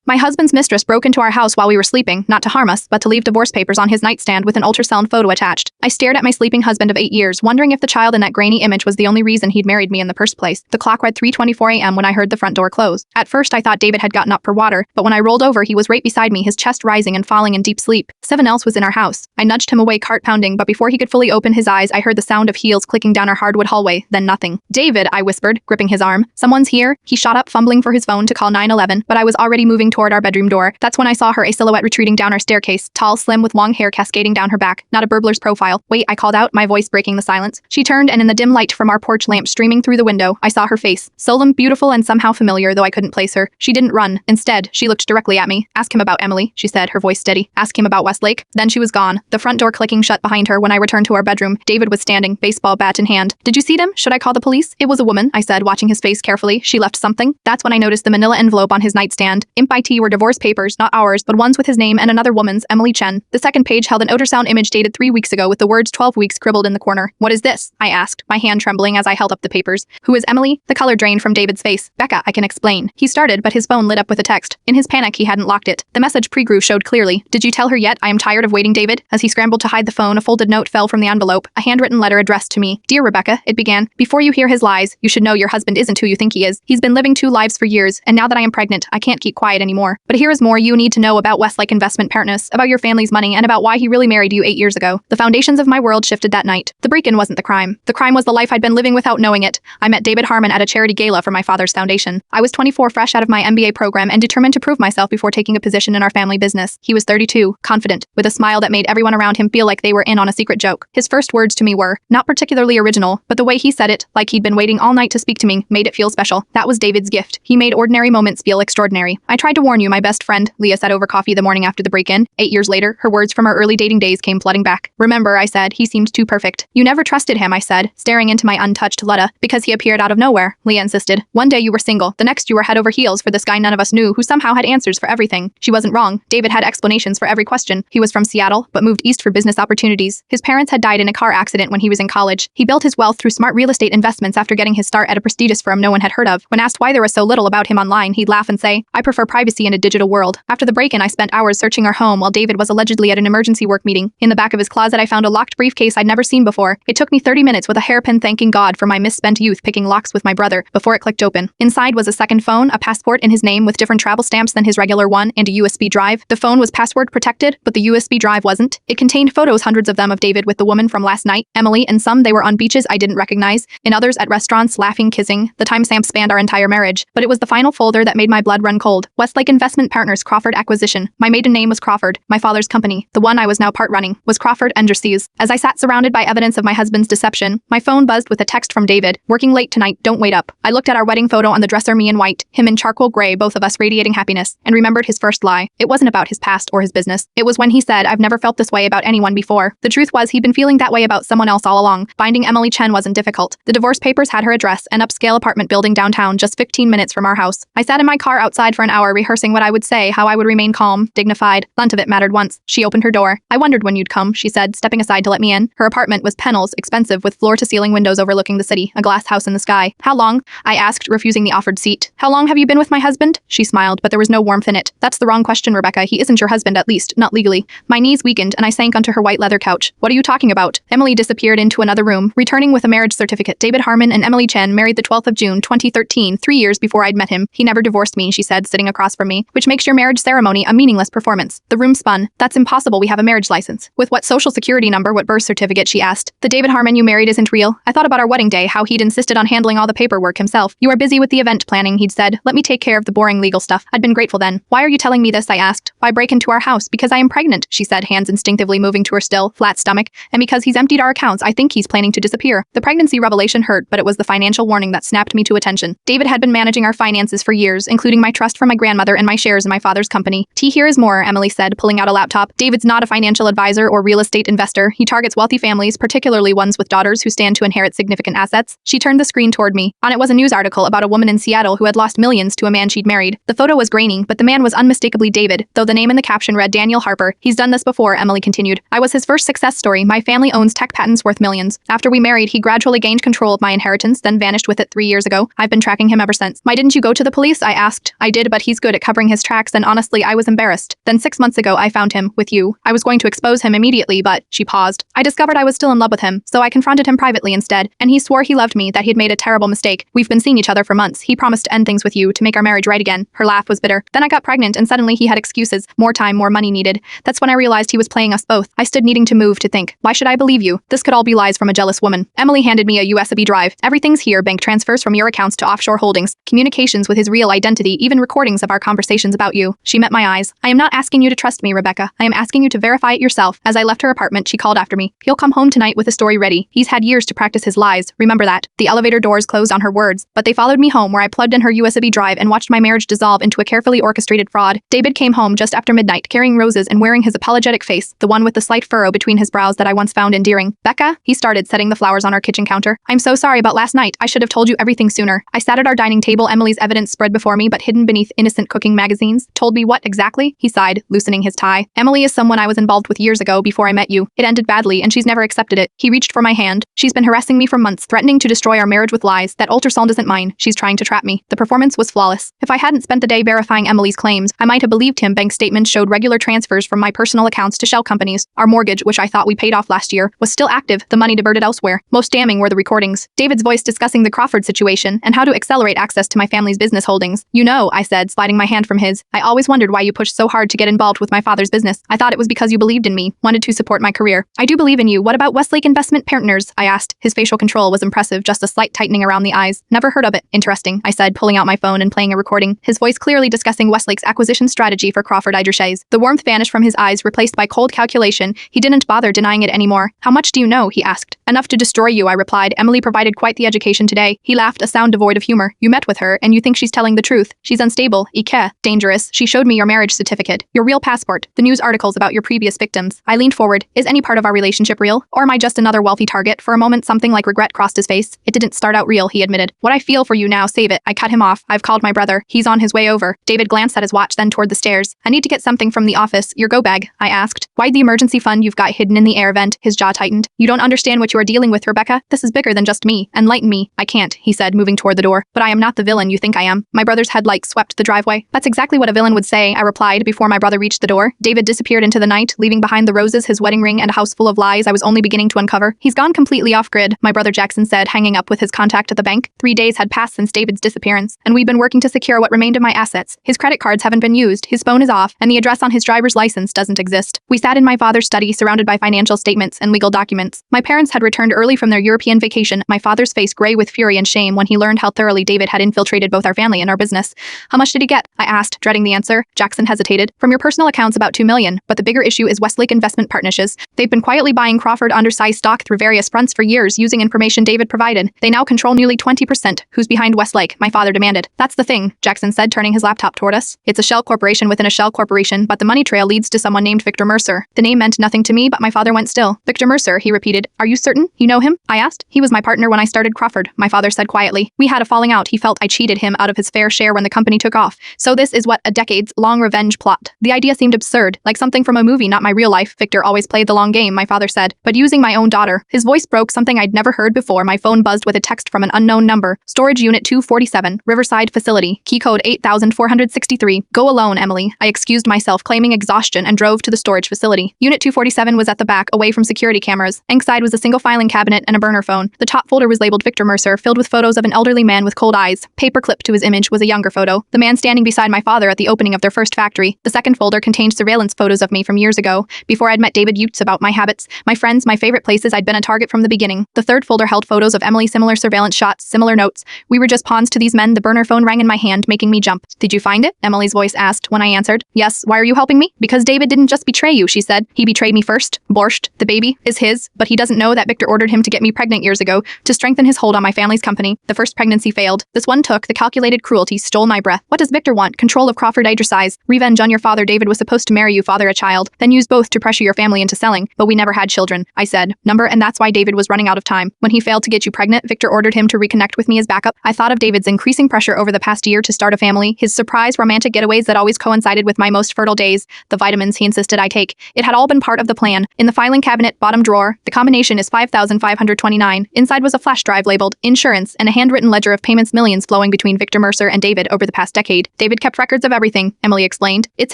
My husband's mistress broke into our house while we were sleeping, not to harm us, but to leave divorce papers on his nightstand with an ultrasound photo attached. I stared at my sleeping husband of 8 years, wondering if the child in that grainy image was the only reason he'd married me in the first place. The clock read 3:24 a.m. when I heard the front door close. At first I thought David had gotten up for water, but when I rolled over he was right beside me, his chest rising and falling in deep sleep. Someone else was in our house. I nudged him away, heart pounding, but before he could fully open his eyes I heard the sound of heels clicking down our hardwood hallway, then nothing. "David," I whispered, gripping his arm. "Someone's here." He shot up, fumbling for his phone to call 911, but I was already moving toward our bedroom door. That's when I saw her, a silhouette retreating down our staircase, tall, slim, with long hair cascading down her back. Not a burglar's profile. "Wait," I called out, my voice breaking the silence. She turned, and in the dim light from our porch lamp streaming through the window, I saw her face. Solemn, beautiful, and somehow familiar, though I couldn't place her. She didn't run. Instead, she looked directly at me. "Ask him about Emily," she said, her voice steady. "Ask him about Westlake." Then she was gone, the front door clicking shut behind her. When I returned to our bedroom, David was standing, baseball bat in hand. "Did you see them? Should I call the police?" "It was a woman," I said, watching his face carefully. "She left something." That's when I noticed the manila envelope on his nightstand. Imp IT were divorce papers, not ours, but ones with his name and another woman's, Emily Chen. The second page held an ultrasound image dated 3 weeks ago with the words 12 weeks scribbled in the corner. "What is this?" I asked, my hand trembling as I held up the papers. "Who is Emily?" The color drained from David's face. "Becca, I can explain." He started, but his phone lit up with a text. In his panic, he hadn't locked it. The message pre-grew showed clearly. "Did you tell her yet? I am tired of waiting, David." As he scrambled to hide the phone, a folded note fell from the envelope, a handwritten letter addressed to me. "Dear Rebecca," it began, "before you hear his lies, you should know your husband isn't who you think he is. He's been living 2 lives for years, and now that I am pregnant, I can't keep quiet anymore. But here is more you need to know about Westlake Investment Partners, about your family's money, and about why he really married you 8 years ago." The foundations of my world shifted that night. The break-in wasn't the crime. The crime was the life I'd been living without knowing it. I met David Harmon at a charity gala for my father's foundation. I was 24, fresh out of my MBA program, and determined to prove myself before taking a position in our family business. He was 32, confident, with a smile that made everyone around him feel like they were in on a secret joke. His first words to me were, not particularly original, but the way he said it, like he'd been waiting all night to speak to me, made it feel special. That was David's gift. He made ordinary moments feel extraordinary. "I tried to warn you, my best friend," Leah said over coffee the morning after the break-in. 8 years later, her words from our early dating days came flooding back. "Remember," I said, "he seemed too perfect." "You never trusted him," I said, staring into my untouched Lutta. "Because he appeared out of nowhere," Leah insisted. "One day you were single, the next you were head over heels for this guy none of us knew who somehow had answers for everything." She wasn't wrong. David had explanations for every question. He was from Seattle, but moved east for business opportunities. His parents had died in a car accident when he was in college. He built his wealth through smart real estate investments after getting his start at a prestigious firm no one had heard of. When asked why there was so little about him online, he'd laugh and say, "I prefer privacy in a digital world." After the break-in, I spent hours searching our home while David was allegedly at an emergency work meeting. In the back of his closet, I found a locked briefcase I'd never seen before. It took me 30 minutes with a hairpin thanking God for my misspent youth picking locks with my brother before it clicked open. Inside was a second phone, a passport in his name with different travel stamps than his regular one, and a USB drive. The phone was password protected, but the USB drive wasn't. It contained photos, hundreds of them, of David with the woman from last night, Emily. In some, they were on beaches I didn't recognize. In others, at restaurants, laughing, kissing. The timestamp spanned our entire marriage, but it was the final folder that made my blood run cold. Westlake Investment Partners, Crawford Acquisition. My maiden name was Crawford. My father's company, the one I was now part running, was Crawford Industries. As I sat surrounded by evidence of my husband's deception, my phone buzzed with a text from David. "Working late tonight, don't wait up." I looked at our wedding photo on the dresser, me in white, him in charcoal gray, both of us radiating happiness, and remembered his first lie. It wasn't about his past or his business. It was when he said, "I've never felt this way about anyone before." The truth was, he'd been feeling that way about someone else all along. Finding Emily Chen wasn't difficult. The divorce papers had her address, an upscale apartment building downtown, just 15 minutes from our house. I sat in my car outside for an hour, rehearsing what I would say, how I would remain calm, dignified. None of it mattered once. She opened her door. "I wondered when you'd come," she said, stepping aside to let me in. Her apartment was Pennell's, expensive, with floor-to-ceiling windows overlooking the city, a glass house in the sky. "How long?" I asked, refusing the offered seat. "How long have you been with my husband?" She smiled, but there was no warmth in it. "That's the wrong question, Rebecca. He isn't your husband, at least, not legally." My knees weakened, and I sank onto her white leather couch. "What are you talking about?" Emily disappeared into another room, returning with a marriage certificate. "David Harmon and Emily Chen married the 12th of June, 2013, 3 years before I'd met him. He never divorced me," she said, sitting across from me, "which makes your marriage ceremony a meaningless performance." The room spun. "That's impossible. We have a marriage license." "With what social security number, what birth certificate?" she asked. "The David Harmon you married isn't real." I thought about our wedding day, how he'd insisted on handling all the paperwork himself. "You are busy with the event planning," he'd said. "Let me take care of the boring legal stuff." I'd been grateful then. "Why are you telling me this?" I asked. "Why break into our house?" "Because I am pregnant," she said, hands instinctively moving to her still, flat stomach. "And because he's emptied our accounts, I think he's planning to disappear." The pregnancy revelation hurt, but it was the financial warning that snapped me to attention. David had been managing our finances for years, including my trust from my grandmother and my shares in my father's company. "Here is more," Emily said, pulling out a laptop. "David's not a financial advisor or real estate investor. He targets wealthy families, particularly ones with daughters who stand to inherit significant assets." She turned the screen toward me. On it was a news article about a woman in Seattle who had lost millions to a man she'd married. The photo was grainy, but the man was unmistakably David, though the name in the caption read Daniel Harper. "He's done this before," Emily continued. "I was his first success story. My family owns tech patents worth millions. After we married, he gradually gained control of my inheritance, then vanished with it 3 years ago. I've been tracking him ever since." "Why didn't you go to the police?" I asked. "I did, but he's good good at covering his tracks, and honestly, I was embarrassed. Then 6 months ago, I found him, with you. I was going to expose him immediately, but she paused. I discovered I was still in love with him, so I confronted him privately instead, and he swore he loved me, that he had made a terrible mistake. We've been seeing each other for months. He promised to end things with you, to make our marriage right again. Her laugh was bitter. Then I got pregnant, and suddenly he had excuses. More time, more money needed. That's when I realized he was playing us both. I stood needing to move, to think, why should I believe you? This could all be lies from a jealous woman. Emily handed me a USB drive. Everything's here, bank transfers from your accounts to offshore holdings, communications with his real identity, even recordings of our conversations about you. She met my eyes. I am not asking you to trust me, Rebecca. I am asking you to verify it yourself. As I left her apartment, she called after me. He'll come home tonight with a story ready. He's had years to practice his lies. Remember that. The elevator doors closed on her words, but they followed me home, where I plugged in her USB drive and watched my marriage dissolve into a carefully orchestrated fraud. David came home just after midnight, carrying roses and wearing his apologetic face, the one with the slight furrow between his brows that I once found endearing. Becca, he started, setting the flowers on our kitchen counter. I'm so sorry about last night. I should have told you everything sooner. I sat at our dining table, Emily's evidence spread before me, but hidden beneath innocent cooking magazines. Told me what exactly? He sighed, loosening his tie. Emily is someone I was involved with years ago, before I met you. It ended badly, and she's never accepted it. He reached for my hand. She's been harassing me for months, threatening to destroy our marriage with lies. That ultrasound isn't mine. She's trying to trap me. The performance was flawless. If I hadn't spent the day verifying Emily's claims, I might have believed him. Bank statements showed regular transfers from my personal accounts to shell companies. Our mortgage, which I thought we paid off last year, was still active, the money diverted elsewhere. Most damning were the recordings. David's voice discussing the Crawford situation and how to accelerate access to my family's business holdings. You know, I said, sliding my hand from his, I always wondered why you pushed so hard to get involved with my father's business. I thought it was because you believed in me, wanted to support my career. I do believe in you. What about Westlake Investment Partners? I asked. His facial control was impressive, just a slight tightening around the eyes. Never heard of it. Interesting, I said, pulling out my phone and playing a recording, his voice clearly discussing Westlake's acquisition strategy for Crawford Idrishes. The warmth vanished from his eyes, replaced by cold calculation. He didn't bother denying it anymore. How much do you know? He asked. Enough to destroy you, I replied. Emily provided quite the education today. He laughed, a sound devoid of humor. You met with her, and you think she's telling the truth. She's unstable, Ike, dangerous. She showed me your marriage certificate, your real passport, the news articles about your previous victims. I leaned forward. Is any part of our relationship real? Or am I just another wealthy target? For a moment, something like regret crossed his face. It didn't start out real, he admitted. What I feel for you now, save it. I cut him off. I've called my brother. He's on his way over. David glanced at his watch, then toward the stairs. I need to get something from the office. Your go bag, I asked. Why'd the emergency fund you've got hidden in the air vent? His jaw tightened. You don't understand what you are dealing with, Rebecca. This is bigger than just me. Enlighten me. I can't, he said, moving toward the door. But I am not the villain you think I am. My brother's headlight swept the driveway. That's exactly what a villain would say, I replied before my brother reached the door. David disappeared into the night, leaving behind the roses, his wedding ring, and a house full of lies I was only beginning to uncover. He's gone completely off grid, my brother Jackson said, hanging up with his contact at the bank. 3 days had passed since David's disappearance, and we've been working to secure what remained of my assets. His credit cards haven't been used, his phone is off, and the address on his driver's license doesn't exist. We sat in my father's study, surrounded by financial statements and legal documents. My parents had returned early from their European vacation, my father's face gray with fury and shame when he learned how thoroughly David had infiltrated both our family and our business. How much did he get? I asked, dreading the answer. Jackson hesitated. From your personal accounts, about $2 million, but the bigger issue is Westlake Investment Partnerships. They've been quietly buying Crawford undersized stock through various fronts for years using information David provided. They now control nearly 20%. Who's behind Westlake? My father demanded. That's the thing, Jackson said, turning his laptop toward us. It's a shell corporation within a shell corporation, but the money trail leads to someone named Victor Mercer. The name meant nothing to me, but my father went still. Victor Mercer, he repeated. Are you certain? You know him? I asked. He was my partner when I started Crawford, my father said quietly. We had a falling out. He felt I cheated him out of his fair share when the company took off. So this is what a decades-long revenge plot. The idea seemed absurd, like something from a movie, not my real life. Victor always played the long game, my father said, but using my own daughter. His voice broke, something I'd never heard before. My phone buzzed with a text from an unknown number. Storage Unit 247, Riverside Facility, key code 8463. Go alone, Emily. I excused myself, claiming exhaustion, and drove to the storage facility. Unit 247 was at the back, away from security cameras. Inside was a single filing cabinet and a burner phone. The top folder was labeled Victor Mercer, filled with photos of an elderly man with cold eyes. Paper clipped to his image was a younger photo, the man standing beside my father at the opening of their first factory. The second folder contained surveillance photos of me from years ago, before I'd met David Utes, about my habits, my friends, my favorite places. I'd been a target from the beginning. The third folder held photos of Emily, similar surveillance shots, similar notes. We were just pawns to these men. The burner phone rang in my hand, making me jump. Did you find it? Emily's voice asked when I answered. Yes. Why are you helping me? Because David didn't just betray you, she said. He betrayed me first. Borscht, the baby, is his, but he doesn't know that Victor ordered him to get me pregnant years ago, to strengthen his hold on my family's company. The first pregnancy failed. This one took. The calculated cruelty stole my breath. What does Victor want? Control of Crawford Idrishes. Revenge on your father. David was supposed to marry you, father a child, then use both to pressure your family into selling, but we never had children. I said. And that's why David was running out of time. When he failed to get you pregnant, Victor ordered him to reconnect with me as backup. I thought of David's increasing pressure over the past year to start a family, his surprise romantic getaways that always coincided with my most fertile days, the vitamins he insisted I take. It had all been part of the plan. In the filing cabinet, bottom drawer, the combination is 5,529. Inside was a flash drive labeled insurance and a handwritten ledger of payments, millions flowing between Victor Mercer and David over the past decade. David kept records of everything, Emily explained. It's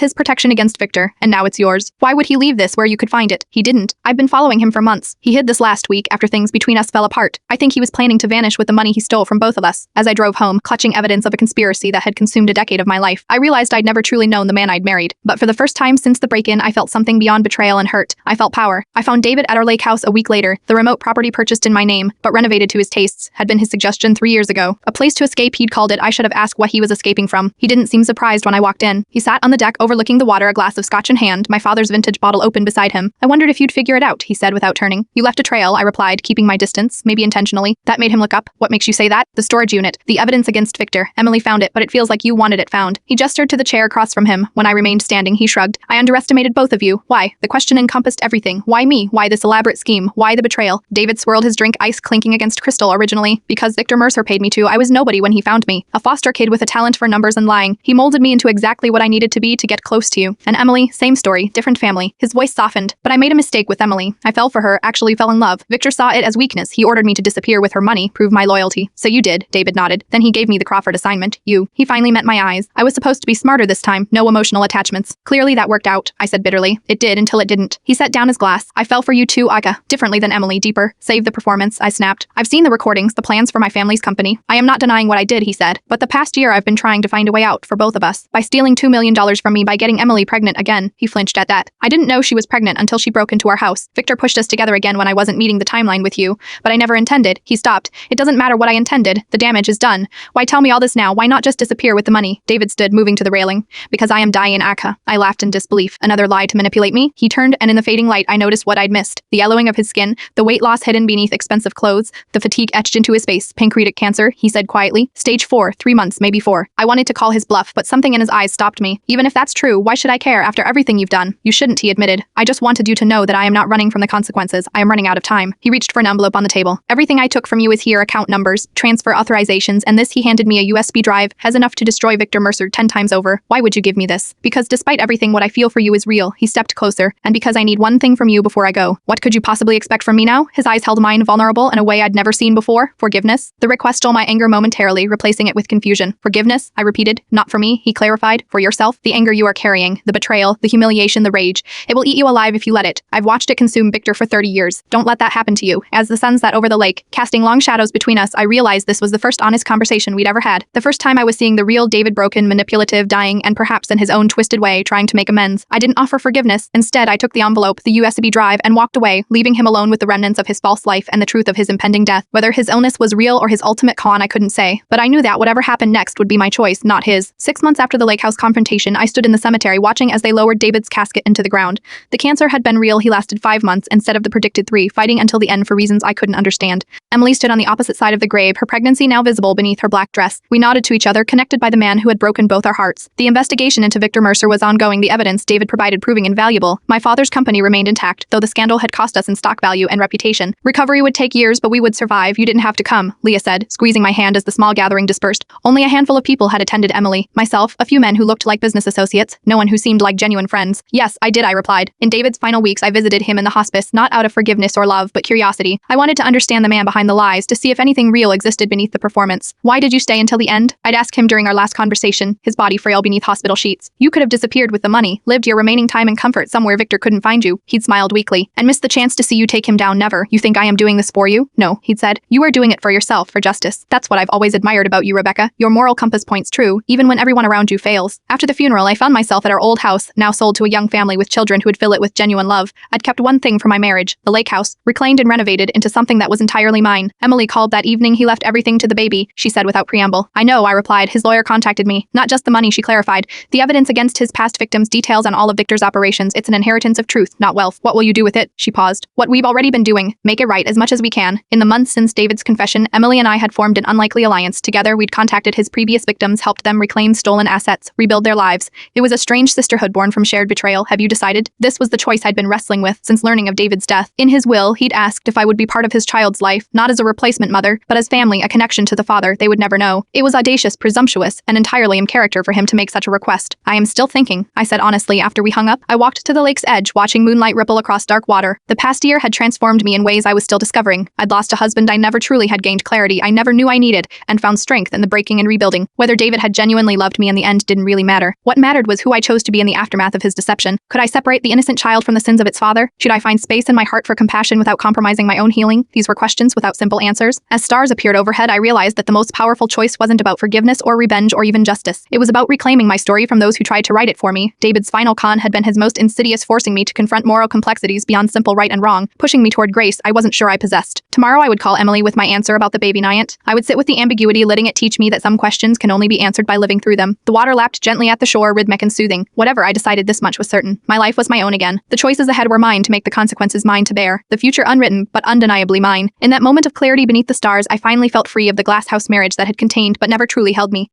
his protection against Victor, and now it's yours. Why would he leave this where you could find it? He didn't. I've been following him for months. He hid this last week after things between us fell apart. I think he was planning to vanish with the money he stole from both of us. As I drove home, clutching evidence of a conspiracy that had consumed a decade of my life, I realized I'd never truly known the man I'd married. But for the first time since the break-in, I felt something beyond betrayal and hurt. I felt power. I found David at our lake house a week later. The remote property purchased in my name, but renovated to his tastes, had been his suggestion 3 years ago. A place to escape, he'd called it. I should have asked what he was escaping from. He didn't seem surprised when I walked in. He sat on the deck overlooking the water, a glass of scotch in hand, my father's vintage bottle open beside him. I wondered if you'd figure it out, he said without turning. You left a trail, I replied, keeping my distance, maybe intentionally. That made him look up. What makes you say that? The storage unit. The evidence against Victor. Emily found it, but it feels like you wanted it found. He gestured to the chair across from him. When I remained standing, he shrugged. I underestimated both of you. Why? The question encompassed everything. Why me? Why this elaborate scheme? Why the betrayal? David swirled his drink, ice clinking against crystal. Originally, because Victor Mercer paid me to, I was nobody when he found me. A foster kid with a talent for numbers and lying. He molded me into exactly what I needed to be to get close to you. And Emily, same story, different family. His voice softened. But I made a mistake with Emily. I fell for her, actually fell in love. Victor saw it as weakness. He ordered me to disappear with her money, prove my loyalty. So you did, David nodded. Then he gave me the Crawford assignment. He finally met my eyes. I was supposed to be smarter this time, no emotional attachments. Clearly that worked out, I said bitterly. It did until it didn't. He set down his glass. I fell for you too, Aga. Differently than Emily, deeper. Save the performance, I snapped. I've seen the recordings, the plans for my family's company. I am not denying what I did, he said. But the past year I've been trying to find a way out for both of us. By stealing $2 million from me, by getting Emily pregnant again. He flinched at that. I didn't know she was pregnant until she broke into our house. Victor pushed us together again when I wasn't meeting the timeline with you. But I never intended. He stopped. It doesn't matter what I intended. The damage is done. Why tell me all this now? Why not just disappear with the money? David stood, moving to the railing. Because I am Diane Aka. I laughed in disbelief. Another lie to manipulate me? He turned, and in the fading light I noticed what I'd missed. The yellowing of his skin, the weight loss hidden beneath expensive clothes, the fatigue etched into his face. Pancreatic cancer, he said quietly. Stage 4, 3 months, maybe 4. I wanted to call his bluff, but something in his eyes stopped me. Even if that's true, why should I care after everything you've done? You shouldn't, he admitted. I just wanted you to know that I am not running from the consequences. I am running out of time. He reached for an envelope on the table. Everything I took from you is here, account numbers, transfer authorizations, and this, he handed me a USB drive, has enough to destroy Victor Mercer 10 times over. Why would you give me this? Because despite everything, what I feel for you is real. He stepped closer. And because I need one thing from you before I go. What could you possibly expect from me now? His eyes held mine, vulnerable in a way I'd never seen before. Forgiveness? The request stole my anger momentarily, replacing it with confusion. Forgiveness? I repeated. Not for me, he clarified. For yourself. The anger you are carrying. The betrayal. The humiliation. The rage. It will eat you alive if you let it. I've watched it consume Victor for 30 years. Don't let that happen to you. As the sun set over the lake, casting long shadows between us, I realized this was the first honest conversation we'd ever had. The first time I was seeing the real David, broken, manipulative, dying, and perhaps in his own twisted way, trying to make amends. I didn't offer forgiveness. Instead, I took the envelope, the USB drive, and walked away, leaving him alone with the remnants of his false life and the truth of his impending death. Whether his illness was real or his ultimate con, I couldn't say. But I knew that whatever happened next would be my choice, not his. 6 months after the lake house confrontation, I stood in the cemetery watching as they lowered David's casket into the ground. The cancer had been real. He lasted 5 months instead of the predicted 3, fighting until the end for reasons I couldn't understand. Emily stood on the opposite side of the grave, her pregnancy now visible beneath her black dress. We nodded to each other, connected by the man who had broken both our hearts. The investigation into Victor Mercer was ongoing, the evidence David provided proving invaluable. My father's company remained intact, though the scandal had cost us in stock value and reputation. Recovery would take years, but we would survive. You didn't have to come, Leah said, squeezing my hand as the small gathering dispersed. Only a handful of people had attended Emily. Myself, a few men who looked like business associates, no one who seemed like genuine friends. Yes, I did, I replied. In David's final weeks, I visited him in the hospice, not out of forgiveness or love, but curiosity. I wanted to understand the man behind the lies, to see if anything real existed beneath the performance. Why did you stay until the end? I'd asked him during our last conversation, his body frail beneath hospital sheets. You could have disappeared with the money, lived your remaining time in comfort somewhere Victor couldn't find you. He'd smiled weakly. And missed the chance to see you take him down. Never. You think I am doing this for you? No, he'd said. You are doing it for yourself, for justice. That's what I've always admired about you, Rebecca. Your moral compass points true, even when everyone around you fails. After the funeral, I found myself at our old house, now sold to a young family with children who would fill it with genuine love. I'd kept one thing from my marriage, the lake house, reclaimed and renovated into something that was entirely mine. Emily called that evening. He left everything to the baby, she said without preamble. I know, I replied. His lawyer contacted me. Not just the money, she clarified. The evidence against his past victims, details on all of Victor's operations. It's an inheritance of truth, not wealth. What will you do with it? She paused. What we've already been doing. Make it right as much as we can. In the months since David's confession, Emily and I had formed an unlikely alliance. Together, we'd contacted his previous victims, helped them reclaim stolen assets, rebuild their lives. It was a strange sisterhood born from shared betrayal. Have you decided? This was the choice I'd been wrestling with since learning of David's death. In his will, he'd asked if I would be part of his child's life, not as a replacement mother, but as family, a connection to the father they would never know. It was audacious, presumptuous, and entirely in character for him to make such a request. I am still thinking, I said honestly after we hung up. I walked to the lake's edge, watching moonlight ripple across dark water. The past year had transformed me in ways I was still discovering. I'd lost a husband I never truly had gained clarity I never knew I needed, and found strength in the breaking and rebuilding. Whether David had genuine genuinely loved me in the end didn't really matter. What mattered was who I chose to be in the aftermath of his deception. Could I separate the innocent child from the sins of its father? Should I find space in my heart for compassion without compromising my own healing? These were questions without simple answers. As stars appeared overhead, I realized that the most powerful choice wasn't about forgiveness or revenge or even justice. It was about reclaiming my story from those who tried to write it for me. David's final con had been his most insidious, forcing me to confront moral complexities beyond simple right and wrong, pushing me toward grace I wasn't sure I possessed. Tomorrow I would call Emily with my answer about the baby Nayant. I would sit with the ambiguity, letting it teach me that some questions can only be answered by living through them. The water lapped gently at the shore, rhythmic and soothing. Whatever I decided, this much was certain. My life was my own again. The choices ahead were mine to make, the consequences mine to bear. The future unwritten, but undeniably mine. In that moment of clarity beneath the stars, I finally felt free of the glass house marriage that had contained but never truly held me.